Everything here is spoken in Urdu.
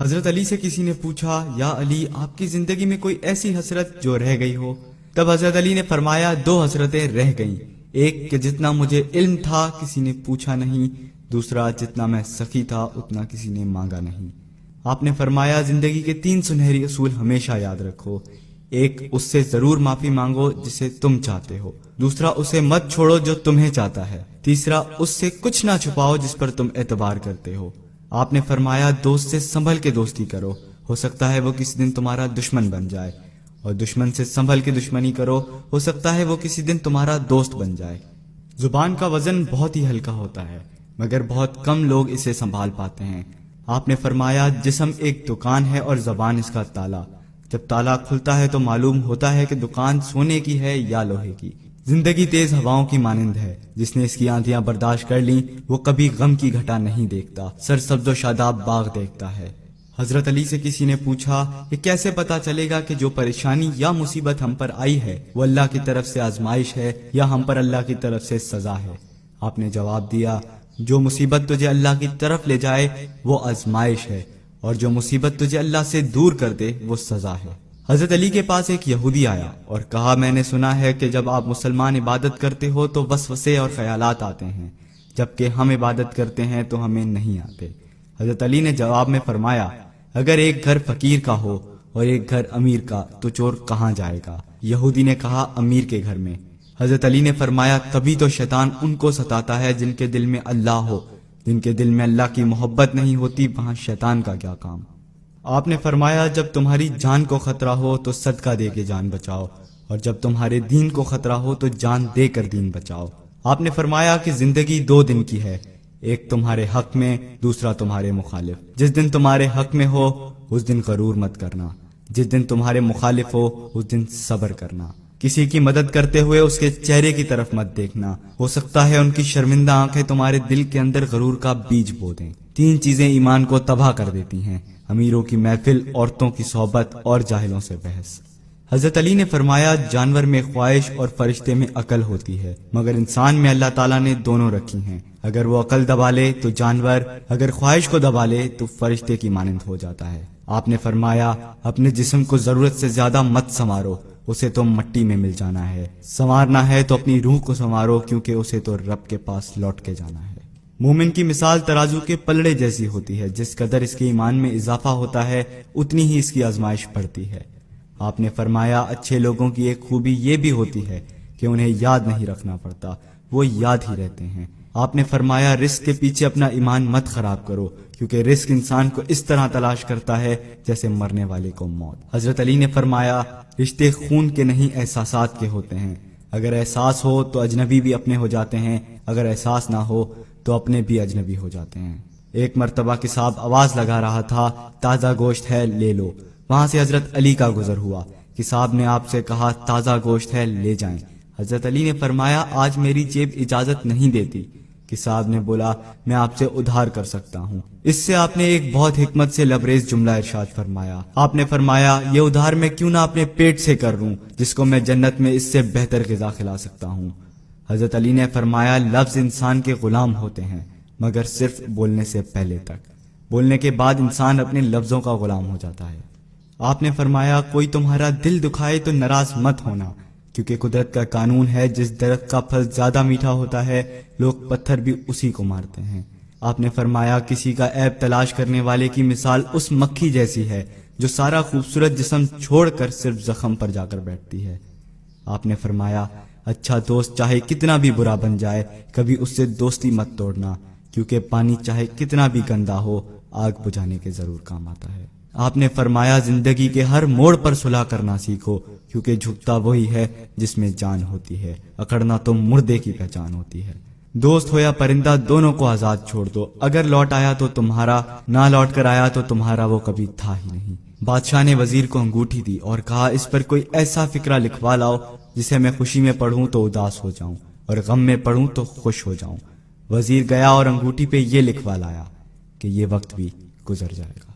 حضرت علی سے کسی نے پوچھا، یا علی آپ کی زندگی میں کوئی ایسی حسرت جو رہ گئی ہو؟ تب حضرت علی نے فرمایا، دو حسرتیں رہ گئیں، ایک کہ جتنا مجھے علم تھا کسی نے پوچھا نہیں، دوسرا جتنا میں سخی تھا اتنا کسی نے مانگا نہیں۔ آپ نے فرمایا، زندگی کے 3 سنہری اصول ہمیشہ یاد رکھو۔ ایک، اس سے ضرور معافی مانگو جسے تم چاہتے ہو، دوسرا اسے مت چھوڑو جو تمہیں چاہتا ہے، تیسرا اس سے کچھ نہ چھپاؤ جس پر تم اعتبار کرتے ہو۔ آپ نے فرمایا، دوست سے سنبھل کے دوستی کرو، ہو سکتا ہے وہ کسی دن تمہارا دشمن بن جائے، اور دشمن سے سنبھل کے دشمنی کرو، ہو سکتا ہے وہ کسی دن تمہارا دوست بن جائے۔ زبان کا وزن بہت ہی ہلکا ہوتا ہے، مگر بہت کم لوگ اسے سنبھال پاتے ہیں۔ آپ نے فرمایا، جسم ایک دکان ہے اور زبان اس کا تالا، جب تالا کھلتا ہے تو معلوم ہوتا ہے کہ دکان سونے کی ہے یا لوہے کی۔ زندگی تیز ہواؤں کی مانند ہے، جس نے اس کی آندھیاں برداشت کر لیں وہ کبھی غم کی گھٹا نہیں دیکھتا، سرسبز و شاداب باغ دیکھتا ہے۔ حضرت علی سے کسی نے پوچھا، یہ کیسے پتا چلے گا کہ جو پریشانی یا مصیبت ہم پر آئی ہے وہ اللہ کی طرف سے آزمائش ہے یا ہم پر اللہ کی طرف سے سزا ہے؟ آپ نے جواب دیا، جو مصیبت تجھے اللہ کی طرف لے جائے وہ آزمائش ہے، اور جو مصیبت تجھے اللہ سے دور کر دے وہ سزا ہے۔ حضرت علی کے پاس ایک یہودی آیا اور کہا، میں نے سنا ہے کہ جب آپ مسلمان عبادت کرتے ہو تو وسوسے اور خیالات آتے ہیں، جبکہ ہم عبادت کرتے ہیں تو ہمیں نہیں آتے۔ حضرت علی نے جواب میں فرمایا، اگر ایک گھر فقیر کا ہو اور ایک گھر امیر کا تو چور کہاں جائے گا؟ یہودی نے کہا، امیر کے گھر میں۔ حضرت علی نے فرمایا، تبھی تو شیطان ان کو ستاتا ہے جن کے دل میں اللہ ہو، جن کے دل میں اللہ کی محبت نہیں ہوتی وہاں شیطان کا کیا کام؟ آپ نے فرمایا، جب تمہاری جان کو خطرہ ہو تو صدقہ دے کے جان بچاؤ، اور جب تمہارے دین کو خطرہ ہو تو جان دے کر دین بچاؤ۔ آپ نے فرمایا کہ زندگی 2 دن کی ہے، ایک تمہارے حق میں، دوسرا تمہارے مخالف۔ جس دن تمہارے حق میں ہو اس دن غرور مت کرنا، جس دن تمہارے مخالف ہو اس دن صبر کرنا۔ کسی کی مدد کرتے ہوئے اس کے چہرے کی طرف مت دیکھنا، ہو سکتا ہے ان کی شرمندہ آنکھیں تمہارے دل کے اندر غرور کا بیج بو دیں۔ 3 چیزیں ایمان کو تباہ کر دیتی ہیں، امیروں کی محفل، عورتوں کی صحبت اور جاہلوں سے بحث۔ حضرت علی نے فرمایا، جانور میں خواہش اور فرشتے میں عقل ہوتی ہے، مگر انسان میں اللہ تعالیٰ نے دونوں رکھی ہیں، اگر وہ عقل دبا لے تو جانور، اگر خواہش کو دبا لے تو فرشتے کی مانند ہو جاتا ہے۔ آپ نے فرمایا، اپنے جسم کو ضرورت سے زیادہ مت سنوارو، اسے تو مٹی میں مل جانا ہے، سنوارنا ہے تو اپنی روح کو سنوارو، کیونکہ اسے تو رب کے پاس لوٹ کے جانا ہے۔ مومن کی مثال ترازو کے پلڑے جیسی ہوتی ہے، جس قدر اس کے ایمان میں اضافہ ہوتا ہے اتنی ہی اس کی آزمائش بڑھتی ہے۔ آپ نے فرمایا، اچھے لوگوں کی ایک خوبی یہ بھی ہوتی ہے کہ انہیں یاد نہیں رکھنا پڑتا، وہ یاد ہی رہتے ہیں۔ آپ نے فرمایا، رزق کے پیچھے اپنا ایمان مت خراب کرو، کیونکہ رزق انسان کو اس طرح تلاش کرتا ہے جیسے مرنے والے کو موت۔ حضرت علی نے فرمایا، رشتے خون کے نہیں احساسات کے ہوتے ہیں، اگر احساس ہو تو اجنبی بھی اپنے ہو جاتے ہیں، اگر احساس نہ ہو تو اپنے بھی اجنبی ہو جاتے ہیں۔ ایک مرتبہ کساب آواز لگا رہا تھا، تازہ گوشت ہے لے لو۔ وہاں سے حضرت علی کا گزر ہوا، کساب نے آپ سے کہا، تازہ گوشت ہے لے جائیں۔ حضرت علی نے فرمایا، آج میری جیب اجازت نہیں دیتی۔ کساب نے بولا، میں آپ سے ادھار کر سکتا ہوں۔ اس سے آپ نے ایک بہت حکمت سے لبریز جملہ ارشاد فرمایا۔ آپ نے فرمایا، یہ ادھار میں کیوں نہ اپنے پیٹ سے کر لوں، جس کو میں جنت میں اس سے بہتر غذا کھلا سکتا ہوں۔ حضرت علی نے فرمایا، لفظ انسان کے غلام ہوتے ہیں مگر صرف بولنے سے پہلے تک، بولنے کے بعد انسان اپنے لفظوں کا غلام ہو جاتا ہے۔ آپ نے فرمایا، کوئی تمہارا دل دکھائے تو ناراض مت ہونا، کیونکہ قدرت کا قانون ہے، جس درخت کا پھل زیادہ میٹھا ہوتا ہے لوگ پتھر بھی اسی کو مارتے ہیں۔ آپ نے فرمایا، کسی کا عیب تلاش کرنے والے کی مثال اس مکھی جیسی ہے جو سارا خوبصورت جسم چھوڑ کر صرف زخم پر جا کر بیٹھتی ہے۔ آپ نے فرمایا، اچھا دوست چاہے کتنا بھی برا بن جائے کبھی اس سے دوستی مت توڑنا، کیونکہ پانی چاہے کتنا بھی گندا ہو آگ بجھانے کے ضرور کام آتا ہے۔ آپ نے فرمایا، زندگی کے ہر موڑ پر صلح کرنا سیکھو، کیونکہ جھکتا وہی ہے جس میں جان ہوتی ہے، اکڑنا تو مردے کی پہچان ہوتی ہے۔ دوست ہو یا پرندہ دونوں کو آزاد چھوڑ دو، اگر لوٹ آیا تو تمہارا، نہ لوٹ کر آیا تو تمہارا وہ کبھی تھا ہی نہیں۔ بادشاہ نے وزیر کو انگوٹھی دی اور کہا، اس پر کوئی ایسا فقرہ لکھوا لاؤ جسے میں خوشی میں پڑھوں تو اداس ہو جاؤں اور غم میں پڑھوں تو خوش ہو جاؤں۔ وزیر گیا اور انگوٹھی پہ یہ لکھوا لایا کہ یہ وقت بھی گزر جائے گا۔